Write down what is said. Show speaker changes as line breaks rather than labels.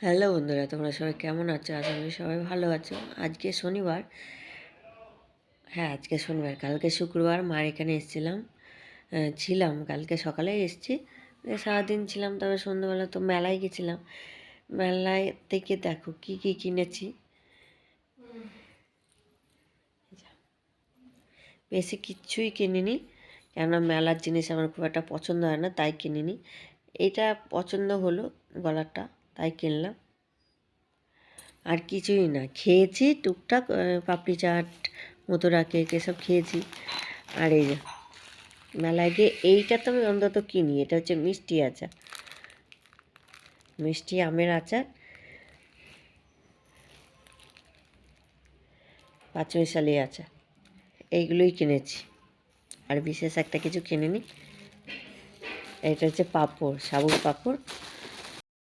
Hello বন্ধুরা, তোমরা সবাই কেমন আছো? আশা করি সবাই ভালো আছো। আজকে শনিবার, আজকে শনিবার, কালকে শুক্রবার মার এখানে এসেছিলাম, ছিলাম কালকে সকালেই এসেছি, সারাদিন ছিলাম। তবে সন্ধ্যেবেলা তো মেলায় গেছিলাম। মেলায় থেকে দেখো কি কি কিনেছি। বেশি কিচ্ছুই কিনিনি, কেননা মেলার জিনিস আমার খুব একটা পছন্দ হয় না, তাই কিনিনি। এটা পছন্দ হলো গলাটা, তাই কিনলাম। আর কিছুই না, খেয়েছি টুকটাক, পাপড়ি চাট, মথুরা কেক এসব খেয়েছি। আর এই যে মেলায় গিয়ে এইটা তো আমি অন্তত কিনি, এটা হচ্ছে মিষ্টি আচার, মিষ্টি আমের আচার, পাঁচমিশালি আচার, এইগুলোই কিনেছি। আর বিশেষ একটা কিছু কিনিনি। এটা হচ্ছে পাঁপড়, সাবুর পাঁপড়,